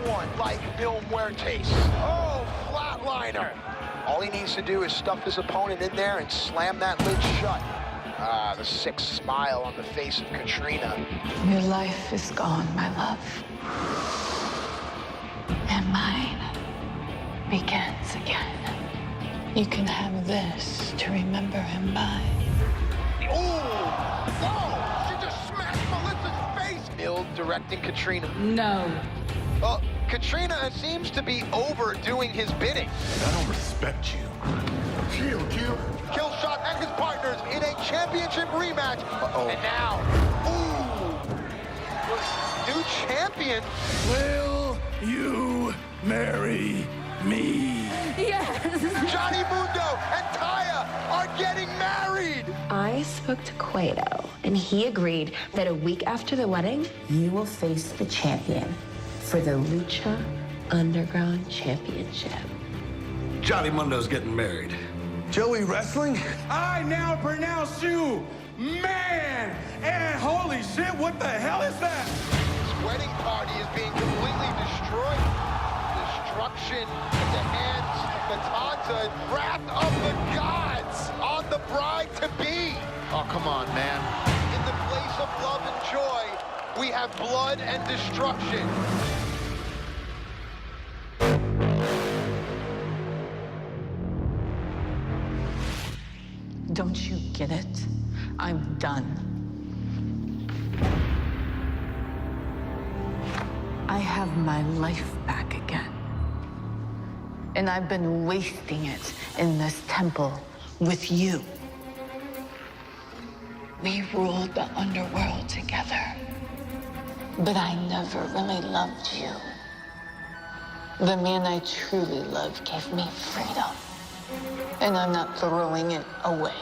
one like Mil Muertes. Oh, flatliner. All he needs to do is stuff his opponent in there and slam that lid shut. Ah, the sick smile on the face of Katrina. Your life is gone, my love. And mine begins again. You can have this to remember him by. Oh! Whoa! She just smashed Melissa's face! Mil directing Katrina. No. Well, Katrina seems to be overdoing his bidding. I don't respect you. Kill. Killshot and his partners in a championship rematch. Uh-oh. And now, new champion. Will you marry me? Yes. Johnny Mundo and Taya are getting married. I spoke to Cueto, and he agreed that a week after the wedding, you will face the champion for the Lucha Underground Championship. Johnny Mundo's getting married. Joey wrestling? I now pronounce you man! And holy shit, what the hell is that? This wedding party is being completely destroyed. Destruction at the hands of Matanza and wrath of the gods on the bride-to-be. Oh, come on, man. In the place of love and joy, we have blood and destruction. Don't you get it? I'm done. I have my life back again. And I've been wasting it in this temple with you. We ruled the underworld together. But I never really loved you. The man I truly loved gave me freedom. And I'm not throwing it away.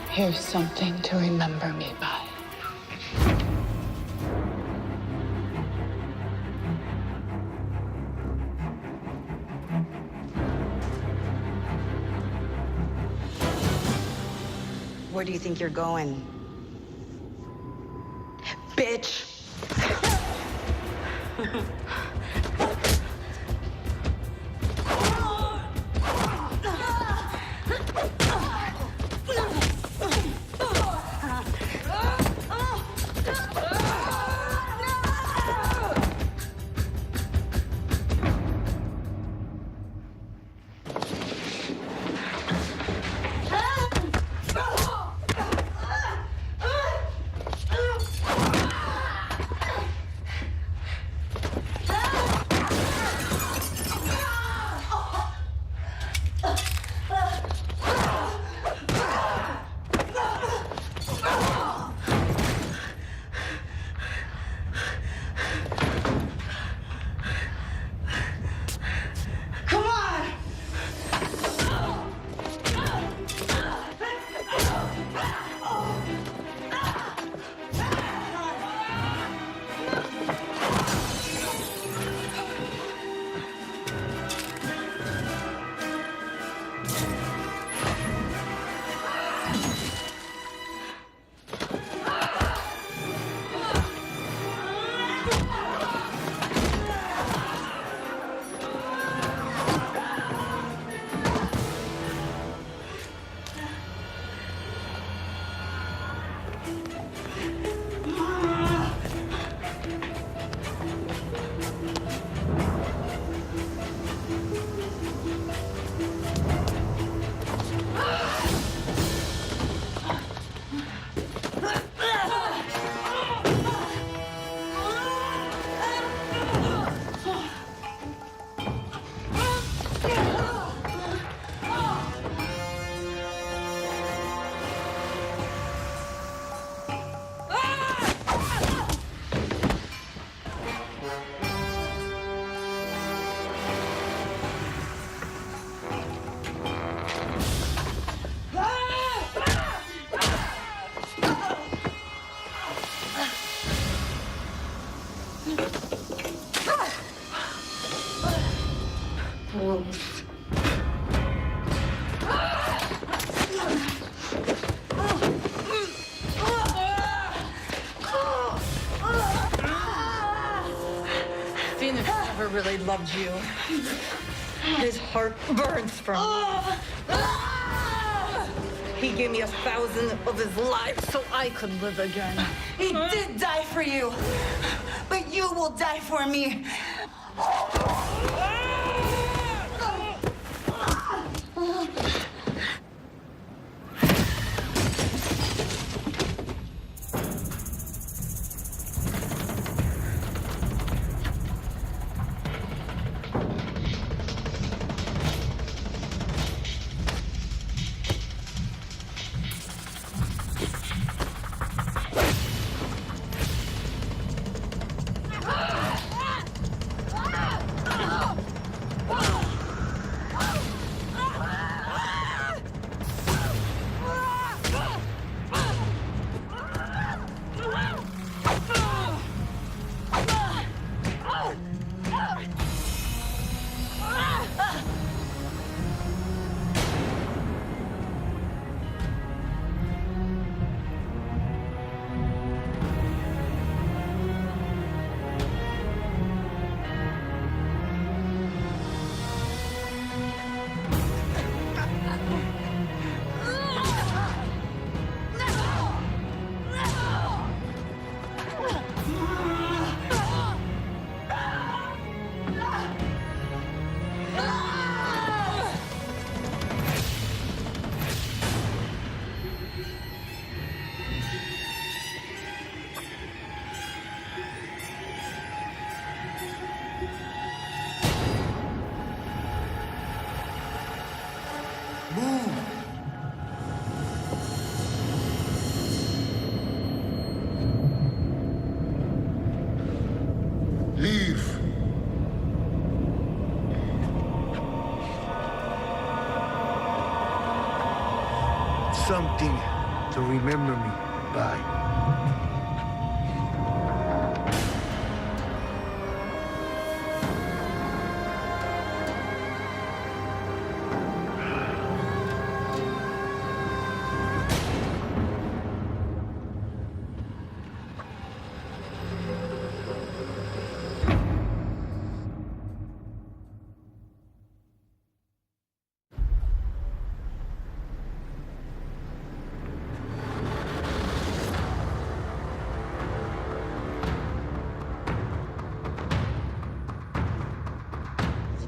Here's something to remember me by. Where do you think you're going? Bitch! Phoenix never really loved you. His heart burns for me. He gave me 1,000 of his life so I could live again. He did die for you, but you will die for me. Leave. Something to remember me by.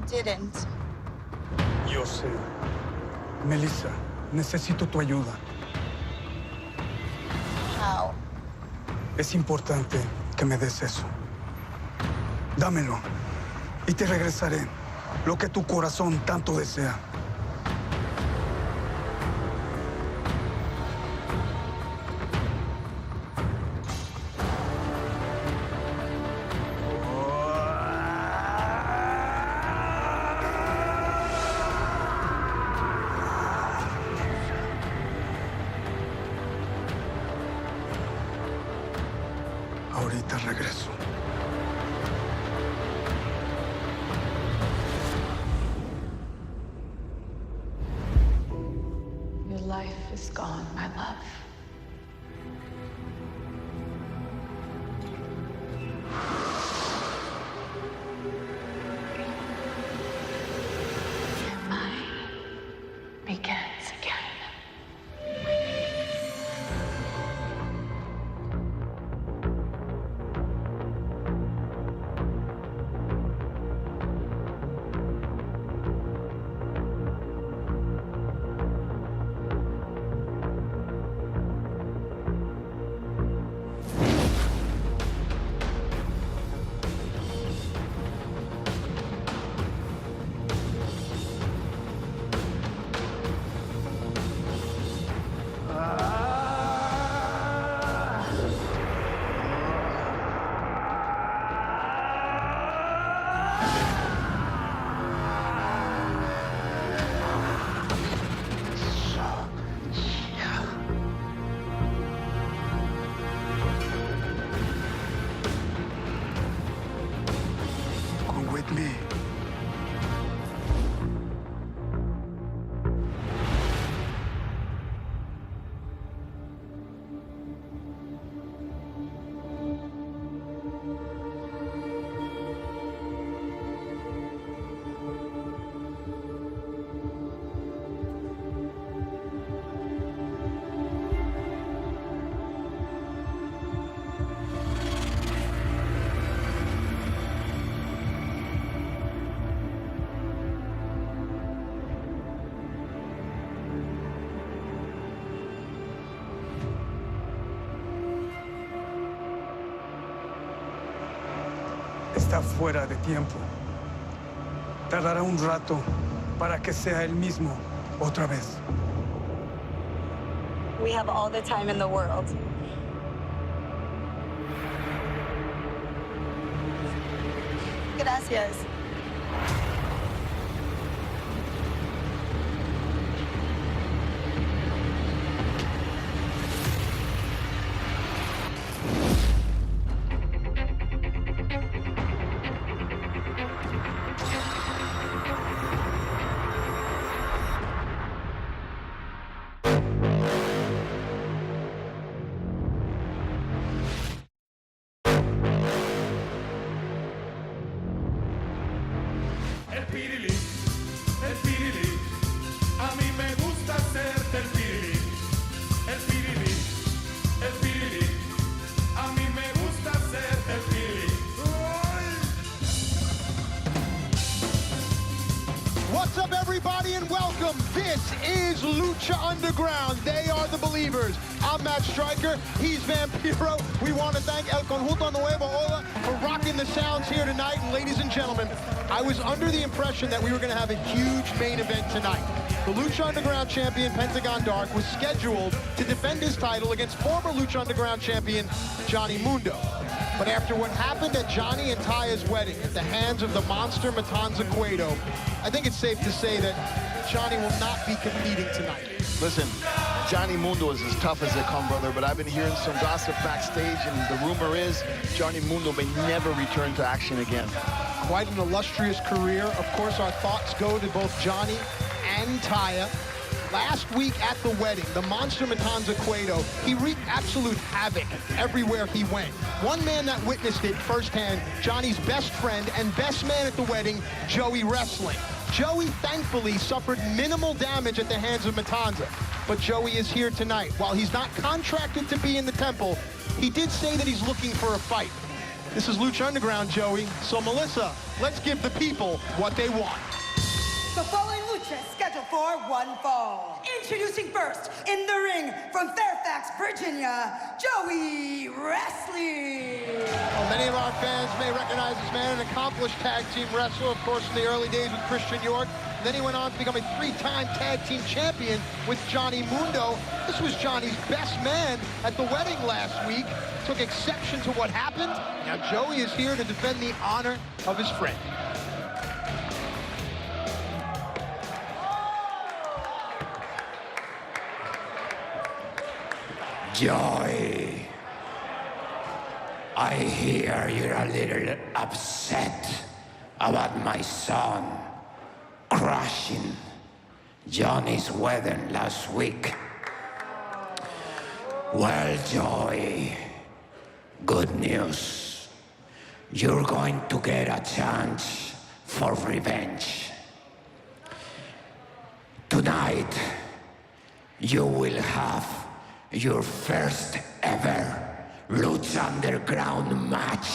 Didn't. Yo sé. Melissa, necesito tu ayuda. How? Es importante que me des eso. Dámelo y te regresaré lo que tu corazón tanto desea. Ahorita regreso. Your life is gone, my love. And mine begins again. Come with me. está fuera de tiempo. Tardará un rato para que sea el mismo otra vez. We have all the time in the world. Gracias. El pirili, a mí me gusta hacerte el pirili, el pirili, el pirili, a mí me gusta hacerte el pirili. What's up, everybody, and welcome. This is Lucha Underground. They are the believers. I'm Matt Stryker. He's Vampiro. We want to thank El Conjunto Nuevo Ola for rocking the sounds here tonight. And ladies and gentlemen, I was under the impression that we were going to have a huge main event tonight. The Lucha Underground champion, Pentagon Dark, was scheduled to defend his title against former Lucha Underground champion, Johnny Mundo. But after what happened at Johnny and Taya's wedding at the hands of the monster Matanza Cueto, I think it's safe to say that Johnny will not be competing tonight. Listen, Johnny Mundo is as tough as they come, brother, but I've been hearing some gossip backstage, and the rumor is Johnny Mundo may never return to action again. Quite an illustrious career. Of course, our thoughts go to both Johnny and Taya. Last week at the wedding, the monster Matanza Cueto, he wreaked absolute havoc everywhere he went. One man that witnessed it firsthand, Johnny's best friend and best man at the wedding, Joey Wrestling. Joey, thankfully, suffered minimal damage at the hands of Matanza, but Joey is here tonight. While he's not contracted to be in the temple, he did say that he's looking for a fight. This is Lucha Underground, Joey. So, Melissa, let's give the people what they want. The following lucha is scheduled for one fall. Introducing first, in the ring, from Fairfax, Virginia, Joey Wrestling. Well, many of our fans may recognize this man, an accomplished tag team wrestler, of course, in the early days with Christian York. Then he went on to become a three-time tag team champion with Johnny Mundo. This was Johnny's best man at the wedding last week. Took exception to what happened. Now Joey is here to defend the honor of his friend. Joey, I hear you're a little upset about my son crashing Johnny's wedding last week. Well, Joey, good news. You're going to get a chance for revenge. Tonight, you will have your first ever Lucha Underground match.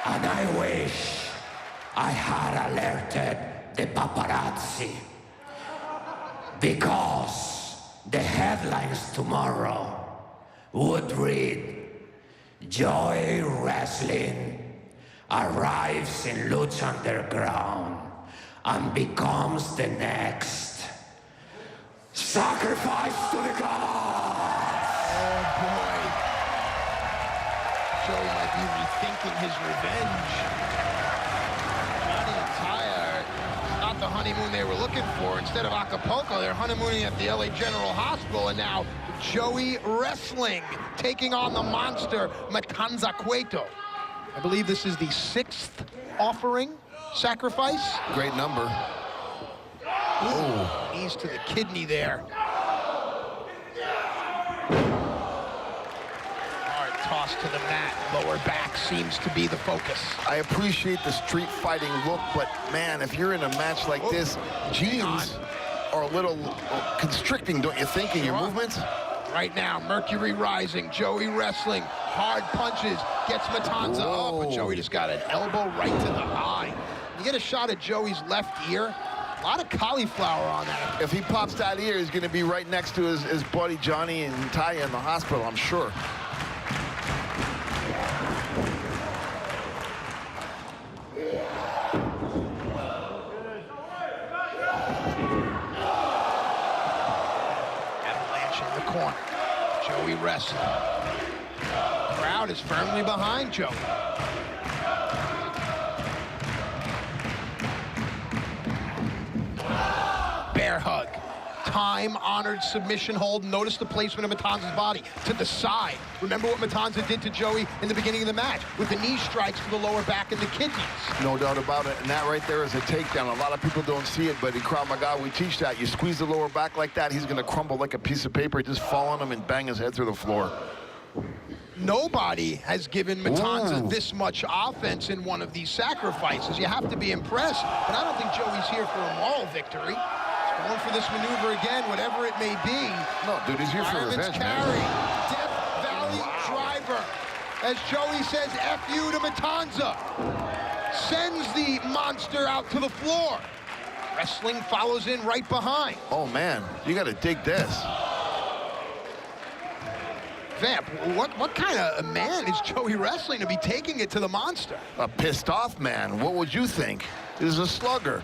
And I wish I had alerted the paparazzi, because the headlines tomorrow would read, Joey Wrestling arrives in Lucha Underground and becomes the next sacrifice to the gods. Oh boy. Joey might be rethinking his revenge. Johnny and Taya are not the honeymoon they were looking for. Instead of Acapulco, they're honeymooning at the LA General Hospital, and now Joey Wrestling taking on the monster Matanza Cueto. I believe this is the 6th offering. Sacrifice. Great number. Ooh, knees to the kidney there. Hard toss to the mat. Lower back seems to be the focus. I appreciate the street fighting look, but man, if you're in a match like this, jeans are a little constricting, don't you think, in your movements? Right now, Mercury rising, Joey Wrestling, hard punches, gets Matanza up, but Joey just got an elbow right to the eye. You get a shot at Joey's left ear, a lot of cauliflower on that. If he pops that ear, he's going to be right next to his buddy Johnny and Taya in the hospital, I'm sure. wrestling. The crowd is firmly behind Joey. Bear hug. Time-honored submission hold. Notice the placement of Matanza's body to the side. Remember what Matanza did to Joey in the beginning of the match with the knee strikes to the lower back and the kidneys. No doubt about it, and that right there is a takedown. A lot of people don't see it, but in Krav Maga, we teach that. You squeeze the lower back like that, he's going to crumble like a piece of paper. Just fall on him and bang his head through the floor. Nobody has given Matanza this much offense in one of these sacrifices. You have to be impressed, but I don't think Joey's here for a moral victory. He's going for this maneuver again, whatever it may be. No, dude, he's here for revenge, carry. Death Valley driver. As Joey says, F you to Matanza. Sends the monster out to the floor. Wrestling follows in right behind. Oh, man, you got to dig this. Vamp, what kind of a man is Joey wrestling to be taking it to the monster? A pissed off man. What would you think? This is a slugger.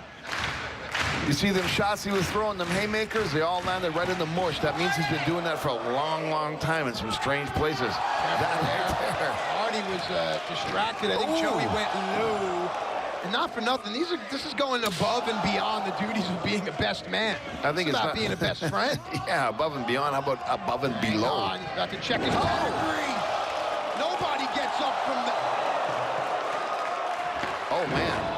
You see them shots he was throwing, them haymakers, they all landed right in the mush. That means he's been doing that for a long, long time in some strange places. That right there. Hardy was distracted. I think Joey went low. And not for nothing, this is going above and beyond the duties of being a best man. I think it's about not being a best friend. Yeah, above and beyond. How about above and below? He's about to check his pedigree. Nobody gets up from the... Oh, man.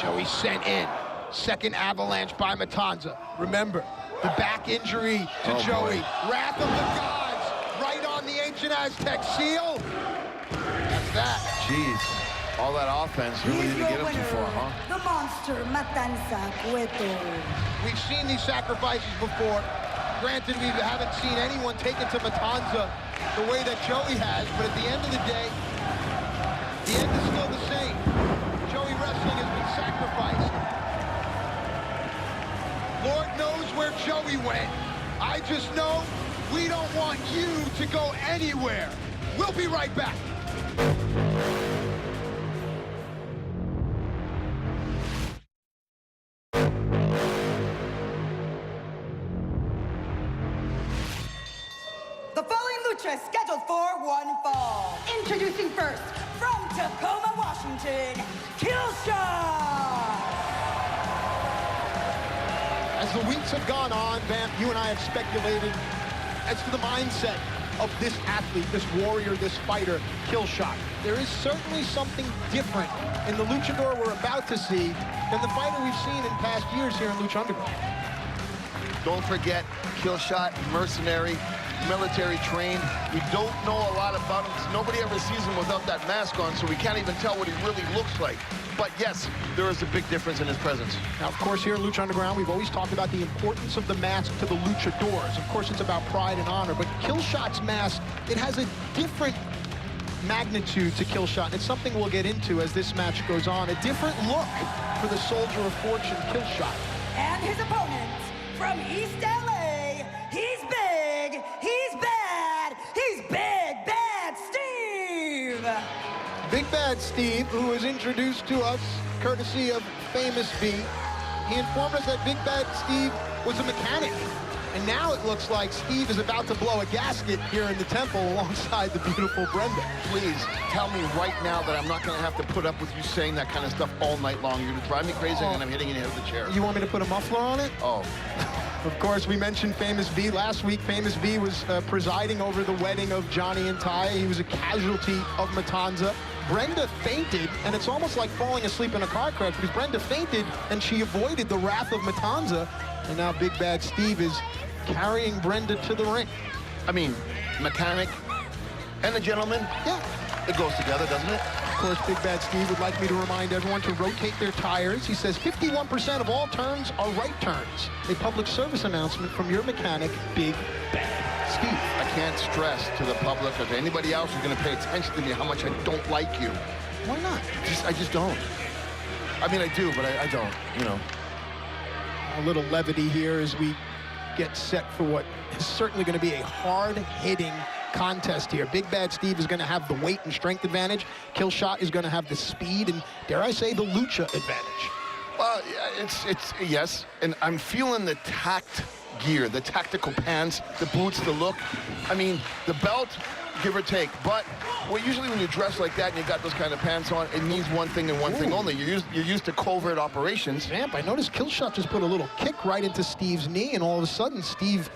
Joey sent in. Second avalanche by Matanza. Remember, the back injury to Joey. Boy. Wrath of the gods. Right on the ancient Aztec seal. That's that. Jeez. All that offense really didn't get him too far, huh? The monster, Matanza Cueto. We've seen these sacrifices before. Granted, we haven't seen anyone take it to Matanza the way that Joey has, but at the end of the day, the end is still the same. Joey wrestling has been sacrificed. Lord knows where Joey went. I just know we don't want you to go anywhere. We'll be right back. The following lucha is scheduled for one fall. Introducing first, from Tacoma, Washington, Killshot! As the weeks have gone on, Vamp, you and I have speculated as to the mindset of this athlete, this warrior, this fighter, Killshot. There is certainly something different in the luchador we're about to see than the fighter we've seen in past years here in Lucha Underground. Don't forget, Killshot, mercenary, military trained. We don't know a lot about him because nobody ever sees him without that mask on, so we can't even tell what he really looks like. But yes, there is a big difference in his presence. Now, of course, here in Lucha Underground, we've always talked about the importance of the mask to the luchadors. Of course, it's about pride and honor, but Killshot's mask, it has a different magnitude to Killshot, and it's something we'll get into as this match goes on. A different look for the soldier of fortune, Killshot. And his opponent, from East LA, he's big, he's bad, he's Big Bad Steve! Big Bad Steve, who was introduced to us courtesy of Famous B, he informed us that Big Bad Steve was a mechanic. And now it looks like Steve is about to blow a gasket here in the temple alongside the beautiful Brenda. Please tell me right now that I'm not going to have to put up with you saying that kind of stuff all night long. You're going to drive me crazy and I'm hitting you in the head with the chair. You want me to put a muffler on it? Oh. Of course, we mentioned Famous B. Last week, Famous B was presiding over the wedding of Johnny and Ty. He was a casualty of Matanza. Brenda fainted, and it's almost like falling asleep in a car crash because Brenda fainted and she avoided the wrath of Matanza. And now Big Bad Steve is carrying Brenda to the ring. I mean, mechanic and a gentleman, yeah, it goes together, doesn't it? Of course, Big Bad Steve would like me to remind everyone to rotate their tires. He says 51% of all turns are right turns. A public service announcement from your mechanic, Big Bad Steve. I can't stress to the public or to anybody else who's going to pay attention to me how much I don't like you. Why not? I just don't. I mean, I do, but I don't, you know. A little levity here as we get set for what is certainly going to be a hard-hitting contest here. Big Bad Steve is going to have the weight and strength advantage. Killshot is going to have the speed and, dare I say, the lucha advantage. Well, it's yes, and I'm feeling the tact gear, the tactical pants, the boots, the look. I mean, the belt, give or take. But well, usually when you dress like that and you got those kind of pants on, it means one thing and one thing only. You're used to covert operations. Vamp, I noticed Killshot just put a little kick right into Steve's knee, and all of a sudden Steve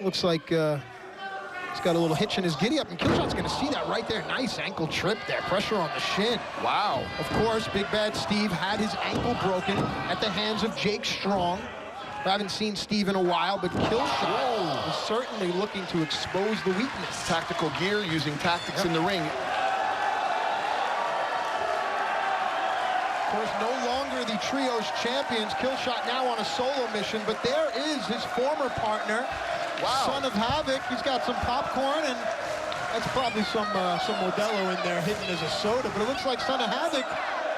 looks like he's got a little hitch in his giddy-up, and Killshot's going to see that right there. Nice ankle trip there, pressure on the shin. Wow. Of course, Big Bad Steve had his ankle broken at the hands of Jake Strong. I haven't seen Steve in a while, but Killshot is certainly looking to expose the weakness. Tactical gear, using tactics in the ring. Of course, no longer the Trios champions. Killshot now on a solo mission, but there is his former partner, Son of Havoc. He's got some popcorn, and that's probably some Modelo in there hidden as a soda, but it looks like Son of Havoc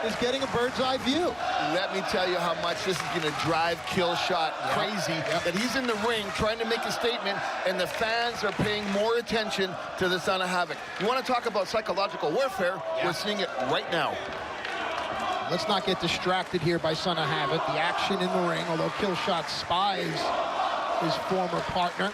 is getting a bird's eye view. Let me tell you how much this is going to drive Killshot crazy, that he's in the ring trying to make a statement, and the fans are paying more attention to the Son of Havoc. You want to talk about psychological warfare? We're seeing it right now. Let's not get distracted here by Son of Havoc. The action in the ring, although Killshot spies his former partner.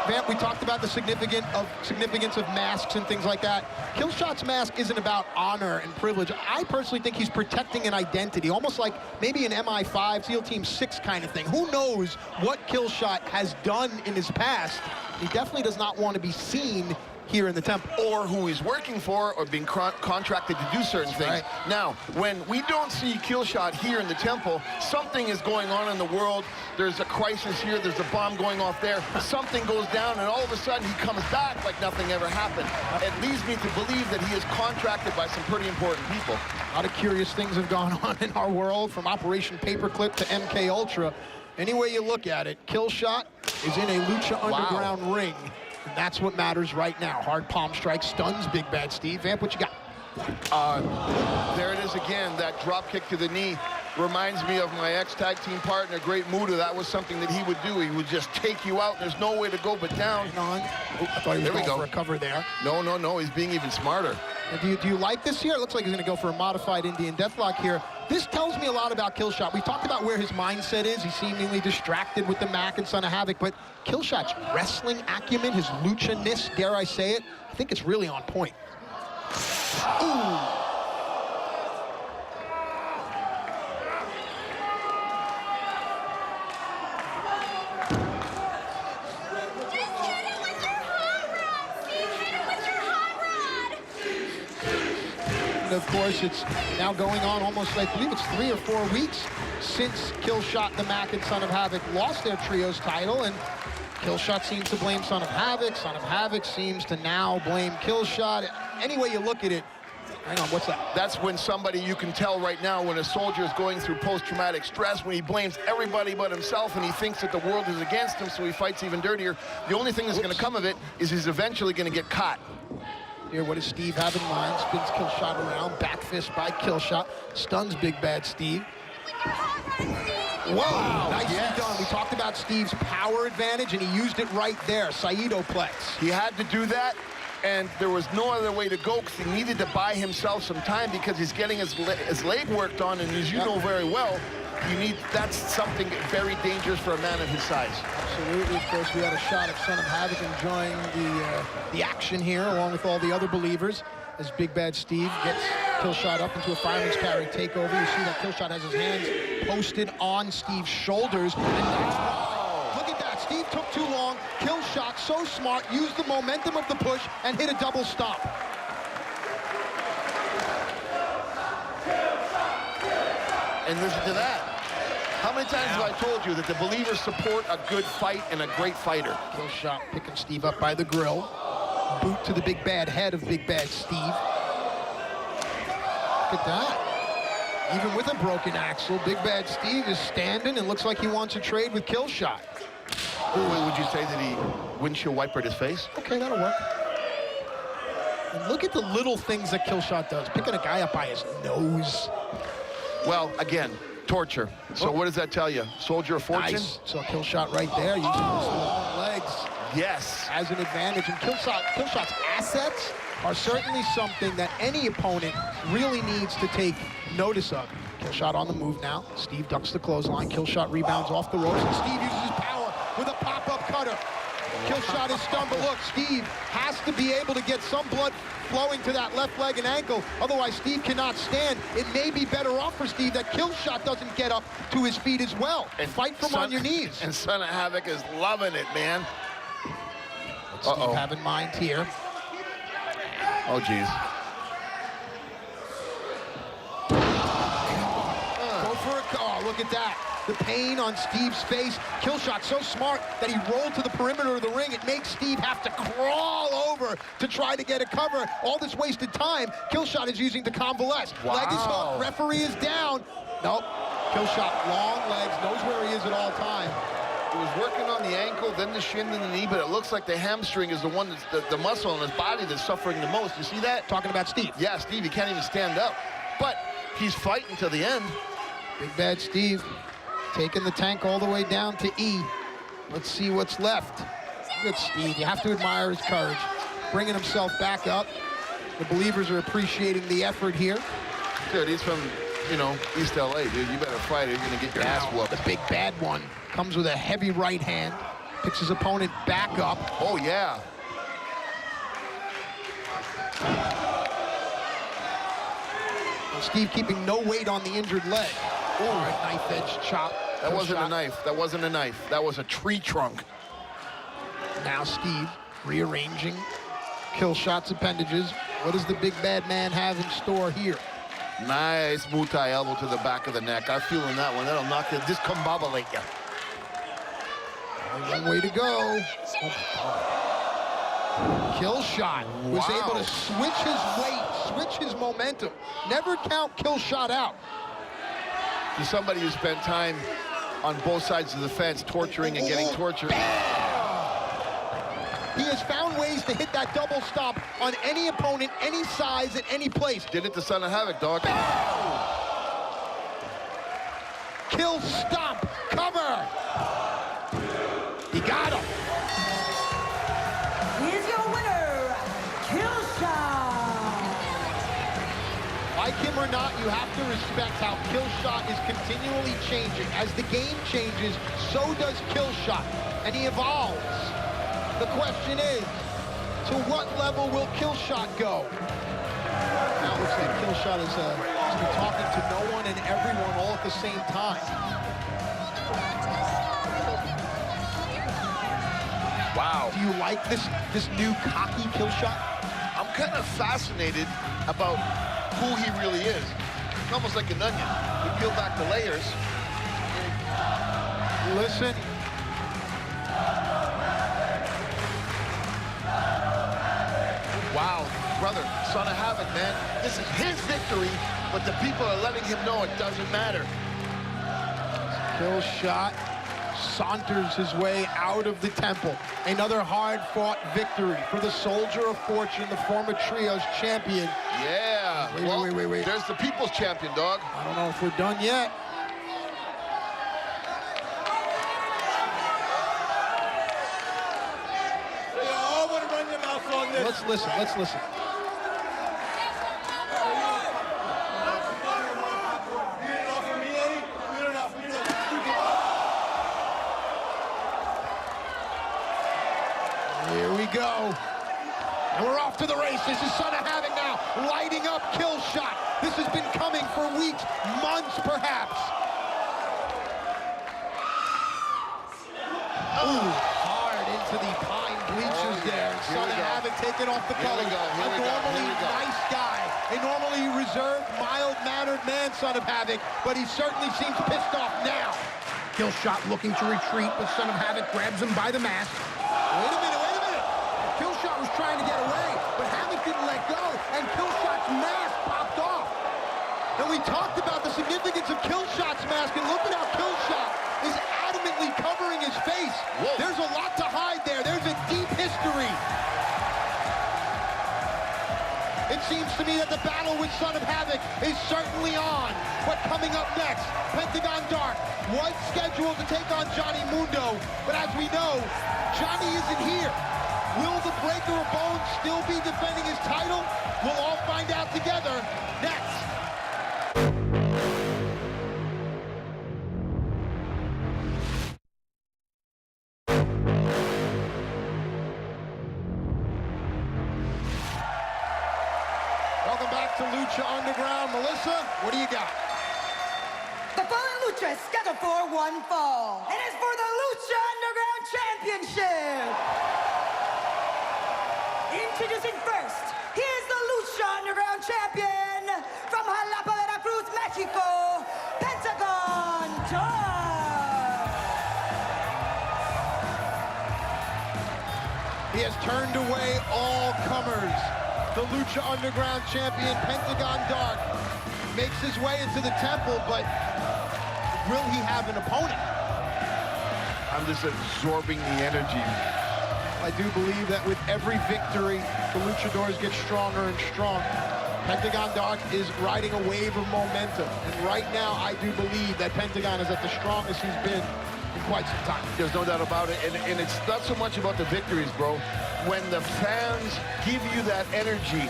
Vamp, we talked about the significance of masks and things like that. Killshot's mask isn't about honor and privilege. I personally think he's protecting an identity, almost like maybe an MI5, SEAL Team 6 kind of thing. Who knows what Killshot has done in his past? He definitely does not want to be seen here in the temple. Or who he's working for, or being contracted to do certain things. Right. Now, when we don't see Killshot here in the temple, something is going on in the world. There's a crisis here, there's a bomb going off there. Something goes down, and all of a sudden he comes back like nothing ever happened. It leads me to believe that he is contracted by some pretty important people. A lot of curious things have gone on in our world, from Operation Paperclip to MK Ultra. Any way you look at it, Killshot is in a Lucha Underground ring. And that's what matters right now. Hard palm strike stuns Big Bad Steve. Vamp, what you got? There it is again, that drop kick to the knee. Reminds me of my ex-tag team partner, Great Muta. That was something that he would do. He would just take you out. There's no way to go but down. I thought he was going for a cover there. No. He's being even smarter. Do you like this here? It looks like he's going to go for a modified Indian Deathlock here. This tells me a lot about Killshot. We talked about where his mindset is. He's seemingly distracted with the Mac and Son of Havoc, but Killshot's wrestling acumen, his lucha-ness, dare I say it, I think it's really on point. Ooh. And of course, it's now going on almost, I believe it's 3 or 4 weeks since Killshot, the Mac, and Son of Havoc lost their trios title, and Killshot seems to blame Son of Havoc. Son of Havoc seems to now blame Killshot. Any way you look at it, hang on, what's that? That's when somebody, you can tell right now, when a soldier is going through post-traumatic stress, when he blames everybody but himself and he thinks that the world is against him, so he fights even dirtier. The only thing that's going to come of it is he's eventually going to get caught. Here, what does Steve have in mind? Spins Killshot around, back fist by Killshot, stuns Big Bad Steve. Whoa, nicely done. We talked about Steve's power advantage, and he used it right there, Saito-plex. He had to do that, and there was no other way to go, because he needed to buy himself some time, because he's getting his leg worked on, and as you know very well, that's something very dangerous for a man of his size. Absolutely. Of course, we had a shot of Son of Havoc enjoying the action here, along with all the other believers, as Big Bad Steve gets Killshot up into a fireman's carry takeover. You see that Killshot has his hands posted on Steve's shoulders. And look at that. Steve took too long. Killshot, so smart, used the momentum of the push and hit a double stomp. And listen to that. How many times have I told you that the believers support a good fight and a great fighter? Killshot picking Steve up by the grill. Boot to the big bad head of Big Bad Steve. Look at that. Even with a broken axle, Big Bad Steve is standing and looks like he wants to trade with Killshot. Would you say that he windshield wipered his face? Okay, that'll work. And look at the little things that Killshot does. Picking a guy up by his nose. Well, again, torture. So what does that tell you? Soldier of fortune? Nice. So Killshot right there, using his long legs. Yes. As an advantage. And Killshot's assets are certainly something that any opponent really needs to take notice of. Killshot on the move now. Steve ducks the clothesline. Killshot rebounds off the ropes, and Steve uses his better. Killshot is stunned, but look, Steve has to be able to get some blood flowing to that left leg and ankle. Otherwise, Steve cannot stand. It may be better off for Steve that Killshot doesn't get up to his feet as well. And fight from on your knees. And Son of Havoc is loving it, man. What's Steve have in mind here? Oh, geez. Go for a... Oh, look at that. The pain on Steve's face. Killshot so smart that he rolled to the perimeter of the ring. It makes Steve have to crawl over to try to get a cover. All this wasted time, Killshot is using to convalesce. Wow. Leg is hooked, referee is down. Nope. Killshot, long legs, knows where he is at all time. He was working on the ankle, then the shin, then the knee, but it looks like the hamstring is the one that's the muscle in his body that's suffering the most. You see that? Talking about Steve. Yeah, Steve, he can't even stand up. But he's fighting to the end. Big bad Steve. Taking the tank all the way down to E. Let's see what's left. Good Steve. You have to admire his courage. Bringing himself back up. The believers are appreciating the effort here. Dude, he's from, you know, East LA, dude. You better fight or you're going to get your ass whooped. The big bad one comes with a heavy right hand. Picks his opponent back up. Oh, yeah. Steve keeping no weight on the injured leg. Ooh, right, knife edge chop. That wasn't a knife. That wasn't a knife. That was a tree trunk. Now Steve rearranging Killshot's appendages. What does the big bad man have in store here? Nice Muay elbow to the back of the neck. I'm feeling that one. That'll knock you, discombobulate you. Only one way to go. Killshot was able to switch his weight, switch his momentum. Never count Killshot out. To somebody who spent time on both sides of the fence, torturing and getting tortured. He has found ways to hit that double stop on any opponent, any size, at any place. Did it to Son of Havoc, dog. Kill, stop, cover. He got him. Here's your winner, Killshot. Like him or not, you have to respect how Killshot is continually changing. As the game changes, so does Killshot, and he evolves. The question is, to what level will Killshot go? Now it looks like Killshot has been talking to no one and everyone all at the same time. Wow. Do you like this new cocky Killshot? I'm kind of fascinated about who he really is. It's almost like an onion. You peel back the layers. Listen. Wow, brother, Son of Havoc, man. This is his victory, but the people are letting him know it doesn't matter. Killshot saunters his way out of the temple. Another hard-fought victory for the Soldier of Fortune, the former Trios champion. Yeah. Wait. There's the people's champion, dog. I don't know if we're done yet. Let's listen. Here we go. And we're off to the races. This is Son of Havoc now, lighting up Killshot. This has been coming for weeks, months perhaps. Ooh, hard into the pine bleachers there. Son of Havoc taking off the collar. A normally nice guy, a normally reserved, mild-mannered man, Son of Havoc, but he certainly seems pissed off now. Killshot looking to retreat, but Son of Havoc grabs him by the mask. Wait a minute. Killshot was trying to get away, but Havoc didn't let go, and Killshot's mask popped off. And we talked about the significance of Killshot's mask, and look at how Killshot is adamantly covering his face. Whoa. There's a lot to hide there. There's a deep history. It seems to me that the battle with Son of Havoc is certainly on. But coming up next, Pentagon Dark was scheduled to take on Johnny Mundo, but as we know, Johnny isn't here. Will the Breaker of Bones still be defending his title? We'll all find out together next. to Lucha Underground. Melissa, what do you got? The following lucha is scheduled for one fall. It is for the Lucha Underground Championship. Introducing first, he is the Lucha Underground Champion from Jalapa, Veracruz, Mexico, Pentagon Dark. He has turned away all comers. The Lucha Underground Champion, Pentagon Dark, makes his way into the temple, but will he have an opponent? I'm just absorbing the energy. I do believe that with every victory, the luchadors get stronger and stronger. Pentagon Dark is riding a wave of momentum, and right now I do believe that Pentagon is at the strongest he's been in quite some time. There's no doubt about it, and it's not so much about the victories, bro. When the fans give you that energy,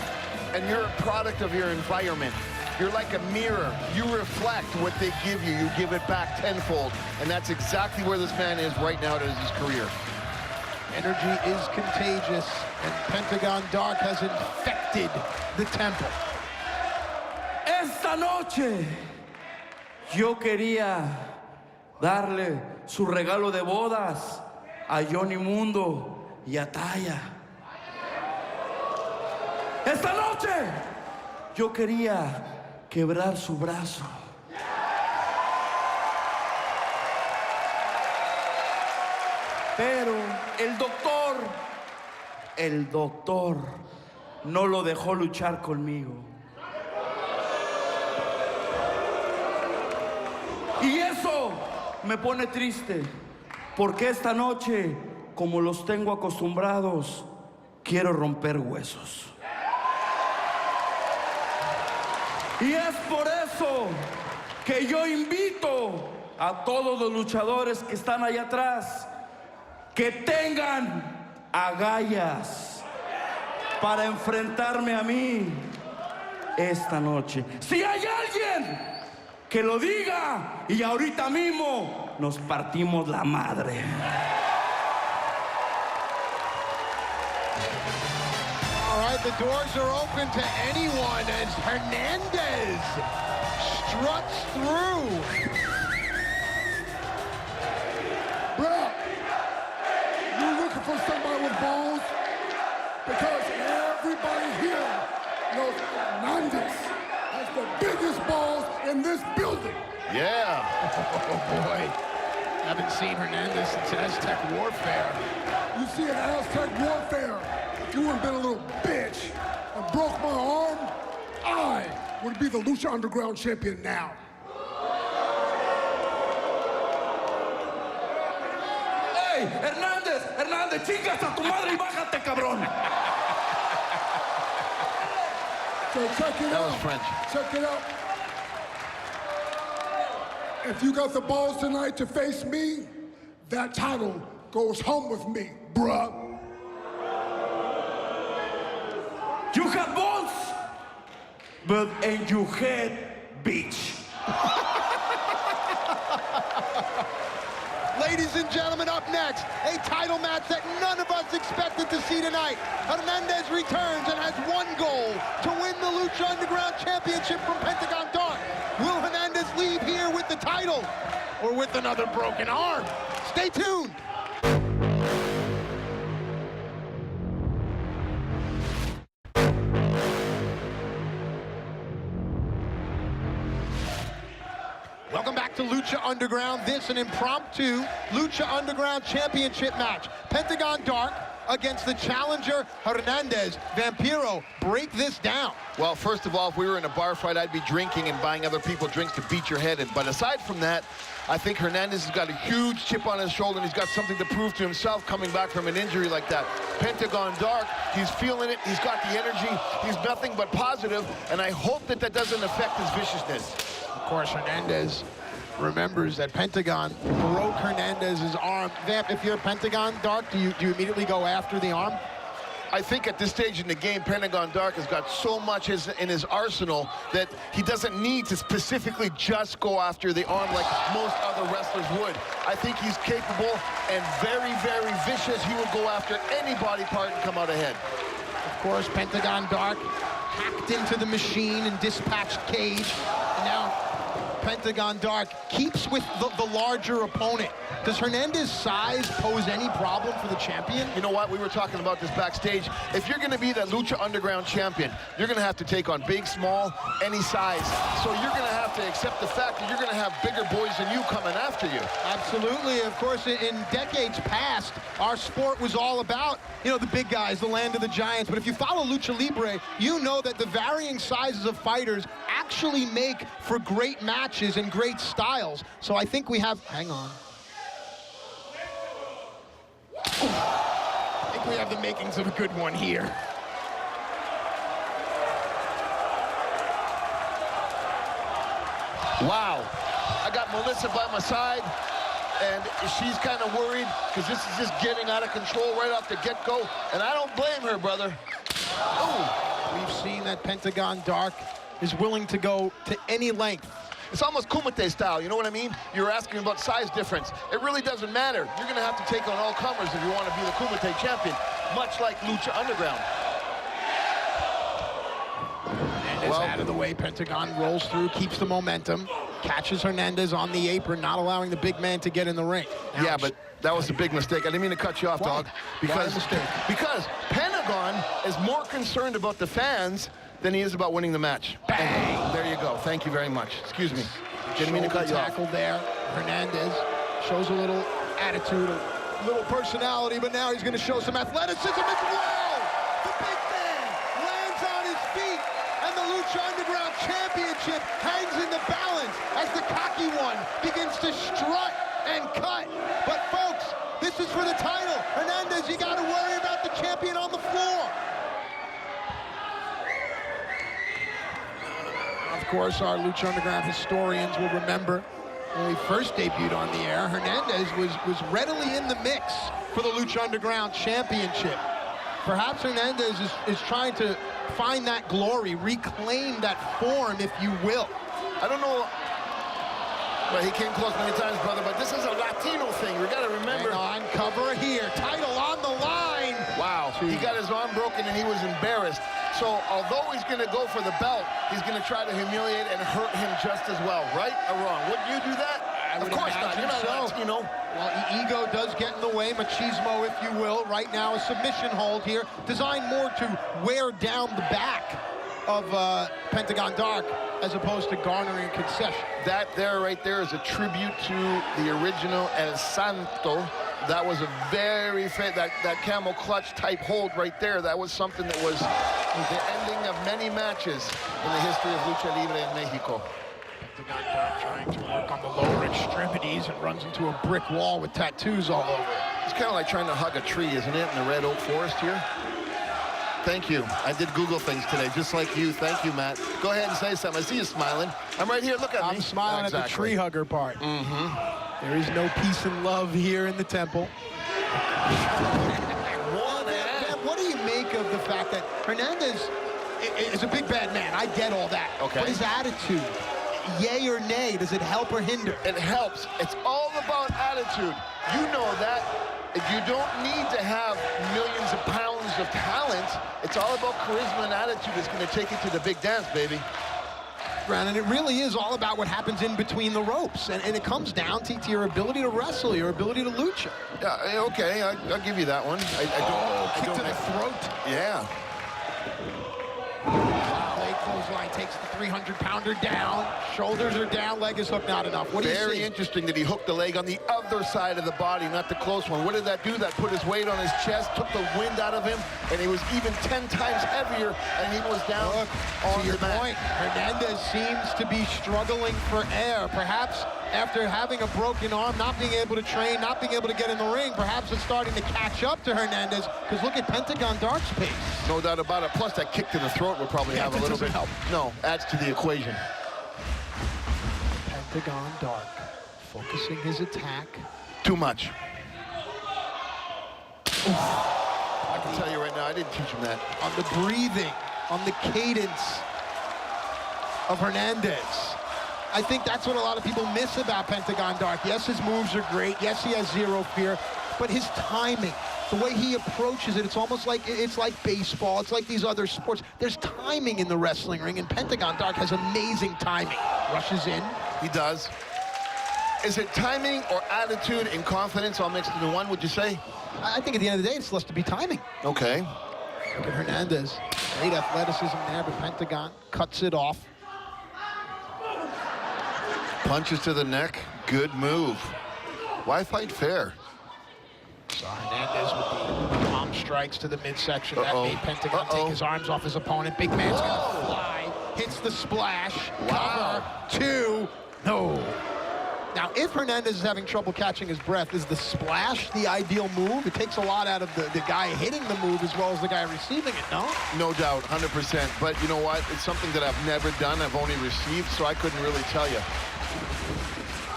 and you're a product of your environment, you're like a mirror. You reflect what they give you. You give it back tenfold, and that's exactly where this man is right now in his career. Energy is contagious, and Pentagon Dark has infected the temple. Esta noche yo quería darle su regalo de bodas a Johnny Mundo y a Taya. Esta noche yo quería quebrar su brazo. Pero el doctor no lo dejó luchar conmigo. Y eso me pone triste, porque esta noche, como los tengo acostumbrados, quiero romper huesos. Y es por eso que yo invito a todos los luchadores que están allá atrás que tengan agallas para enfrentarme a mí esta noche. Si hay alguien que lo diga, y ahorita mismo nos partimos la madre. All right, the doors are open to anyone as Hernandez struts through. Bro, you looking for somebody with balls? Because everybody here knows Hernandez has the biggest balls in this building. Yeah. Oh, boy. Haven't seen Hernandez since Aztec Warfare. You see in Aztec Warfare, if you wouldn't been a little bitch and broke my arm, I would be the Lucha Underground champion now. ¡Hey, Hernández! ¡Hernández, chingas a tu madre y bájate, cabrón! So check it That out. was French. Check it out. If you got the balls tonight to face me, that title goes home with me, bruh. You have balls, but in your head, bitch. Ladies and gentlemen, up next, a title match that none of us expected to see tonight. Hernandez returns and has one goal, to win the Lucha Underground Championship from Pentagon Dark. Will Hernandez leave here with the title or with another broken arm? Stay tuned. Welcome back to Lucha Underground. This an impromptu Lucha Underground Championship match. Pentagon Dark against the challenger Hernandez. Vampiro, break this down. Well, first of all, if we were in a bar fight, I'd be drinking and buying other people drinks to beat your head in. But aside from that, I think Hernandez has got a huge chip on his shoulder, and he's got something to prove to himself coming back from an injury like that. Pentagon Dark, he's feeling it, he's got the energy, he's nothing but positive, and I hope that that doesn't affect his viciousness. Of course, Hernandez remembers that Pentagon broke Hernandez's arm. Vamp, if you're Pentagon Dark, do you immediately go after the arm? I think at this stage in the game, Pentagon Dark has got so much in his arsenal that he doesn't need to specifically just go after the arm like most other wrestlers would. I think he's capable and very, very vicious. He will go after any body part and come out ahead. Of course, Pentagon Dark hacked into the machine and dispatched Cage. And now Pentagon Dark keeps with the larger opponent. Does Hernandez's size pose any problem for the champion? You know what? We were talking about this backstage. If you're going to be the Lucha Underground champion, you're going to have to take on big, small, any size. So you're going to have to accept the fact that you're going to have bigger boys than you coming after you. Absolutely. Of course, in decades past, our sport was all about, you know, the big guys, the land of the giants. But if you follow Lucha Libre, you know that the varying sizes of fighters actually make for great matches and great styles. So I think we have... Hang on. I think we have the makings of a good one here. Wow. I got Melissa by my side, and she's kind of worried because this is just getting out of control right off the get-go, and I don't blame her, brother. Oh, we've seen that Pentagon Dark is willing to go to any length. It's almost Kumite style, you know what I mean? You're asking about size difference. It really doesn't matter. You're going to have to take on all comers if you want to be the Kumite champion, much like Lucha Underground. Hernandez out of the way. Pentagon rolls through, keeps the momentum, catches Hernandez on the apron, not allowing the big man to get in the ring. Now, yeah, but that was a big mistake. I didn't mean to cut you off, dog. Because Pentagon is more concerned about the fans than he is about winning the match. Bang! And there you go. Thank you very much. Excuse me. Didn't mean to cut you off. Tackle there. Hernandez shows a little attitude, a little personality, but now he's going to show some athleticism as well. The big man lands on his feet, and the Lucha Underground Championship hangs in the balance as the cocky one begins to strut and cut. But folks, this is for the title. Hernandez, you got to worry about the champion on the floor. Of course, our Lucha Underground historians will remember when we first debuted on the air, Hernandez was readily in the mix for the Lucha Underground Championship. Perhaps Hernandez is trying to find that glory, reclaim that form, if you will. I don't know. Well, he came close many times, brother, but this is a Latino thing. We got to remember. Hang on, cover here. Title on the line. Wow. He got his arm broken and he was embarrassed. So although he's going to go for the belt, he's going to try to humiliate and hurt him just as well, right or wrong? Wouldn't you do that? Of course not. You're not Latino. Well, ego does get in the way, machismo, if you will. Right now, a submission hold here, designed more to wear down the back of Pentagon Dark as opposed to garnering concession. That there, right there, is a tribute to the original El Santo. That was a very that camel clutch type hold right there. That was something that was the ending of many matches in the history of Lucha Libre in Mexico. Pentagon Dark trying to work on the lower extremities and runs into a brick wall with tattoos all over. It's kind of like trying to hug a tree, isn't it, in the red oak forest here? Thank you. I did Google things today, just like you. Thank you, Matt. Go ahead and say something. I see you smiling. I'm right here. Look at me. I'm smiling at the tree hugger part. Mm-hmm. There is no peace and love here in the temple. What do you make of the fact that Hernandez is a big bad man? I get all that. Okay. But his attitude, yay or nay, does it help or hinder? It helps. It's all about attitude. You know that. You don't need to have millions of pounds of talent. It's all about charisma and attitude that's going to take you to the big dance, baby. And it really is all about what happens in between the ropes. And it comes down to your ability to wrestle, your ability to lucha. Yeah, okay, I'll give you that one. Kick to the throat. Yeah. Leg clothesline takes the 300-pounder down. Shoulders are down, leg is hooked, not enough. What do you see? Very interesting that he hooked the leg on the other side of the body, not the close one. What did that do? That put his weight on his chest, took the wind out of him, and he was even 10 times heavier, and he was down on the mat. Point, Hernandez seems to be struggling for air. Perhaps after having a broken arm, not being able to train, not being able to get in the ring, perhaps it's starting to catch up to Hernandez, because look at Pentagon Dark's pace. No doubt about it. Plus, that kick to the throat will probably have a little bit help. No, adds to the equation. Pentagon Dark focusing his attack. Too much. I can tell you right now, I didn't teach him that. On the breathing, on the cadence of Hernandez. I think that's what a lot of people miss about Pentagon Dark. Yes, his moves are great. Yes, he has zero fear. But his timing, The way he approaches it, it's almost like baseball. It's like these other sports. There's timing in the wrestling ring, and Pentagon Dark has amazing timing. Rushes in. He does. Is it timing or attitude and confidence all mixed into one, would you say? I think at the end of the day, it's less to be timing. Okay. Look at Hernandez. Great athleticism there, but Pentagon cuts it off. Punches to the neck. Good move. Why fight fair? So Hernandez with the palm strikes to the midsection. That made Pentagon take his arms off his opponent. Big man's gonna fly. Hits the splash. Wow. Cover. 2. No. Now, if Hernandez is having trouble catching his breath, is the splash the ideal move? It takes a lot out of the guy hitting the move as well as the guy receiving it, no? No doubt, 100%. But you know what? It's something that I've never done. I've only received, so I couldn't really tell you.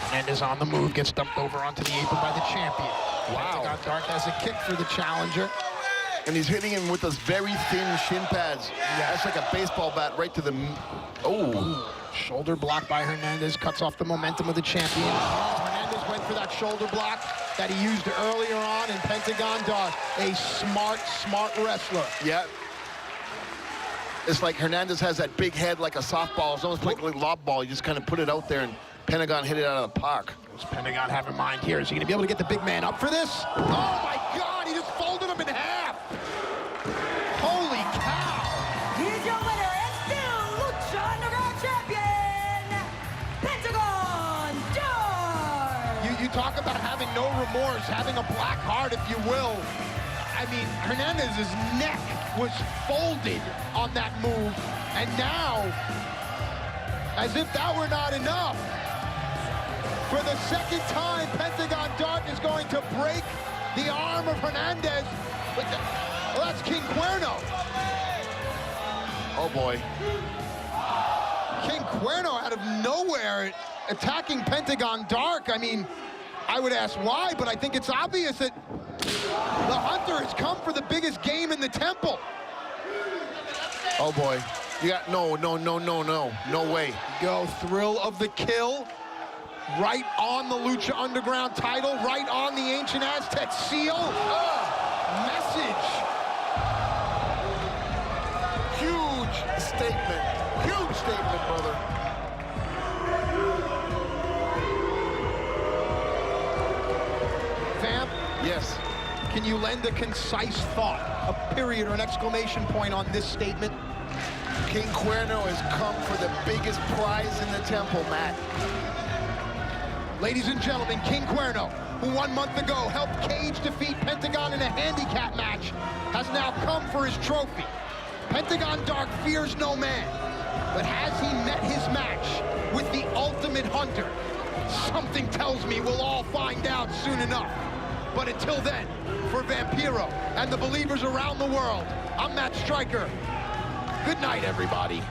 Hernandez on the move, gets dumped over onto the apron by the champion. Wow. Pentagon Dark has a kick for the challenger. And he's hitting him with those very thin shin pads. Yeah. That's like a baseball bat right to the... Oh. Shoulder block by Hernandez, cuts off the momentum of the champion. Hernandez went for that shoulder block that he used earlier on, and Pentagon Dark, a smart wrestler. Yeah. It's like Hernandez has that big head like a softball. It's almost like a lob ball. You just kind of put it out there, and Pentagon hit it out of the park. Does Pentagon have in mind here? Is he going to be able to get the big man up for this? Oh, my God! He just folded him in half! Holy cow! Here's your winner and still Lucha Underground champion, Pentagon Dark! You talk about having no remorse, having a black heart, if you will. I mean, Hernandez's neck was folded on that move, and now, as if that were not enough, for the second time, Pentagon Dark is going to break the arm of Hernandez. Well, that's King Cuerno. Oh, boy. King Cuerno out of nowhere attacking Pentagon Dark. I mean, I would ask why, but I think it's obvious that the hunter has come for the biggest game in the temple. Oh, boy. You got no way. Go, thrill of the kill. Right on the Lucha Underground title, right on the Ancient Aztec seal. Message. Huge statement. Huge statement, brother. Vamp? Yes. Can you lend a concise thought, a period or an exclamation point on this statement? King Cuerno has come for the biggest prize in the temple, Matt. Ladies and gentlemen, King Cuerno, who 1 month ago helped Cage defeat Pentagon in a handicap match, has now come for his trophy. Pentagon Dark fears no man, but has he met his match with the ultimate hunter? Something tells me we'll all find out soon enough. But until then, for Vampiro and the believers around the world, I'm Matt Stryker. Good night, everybody.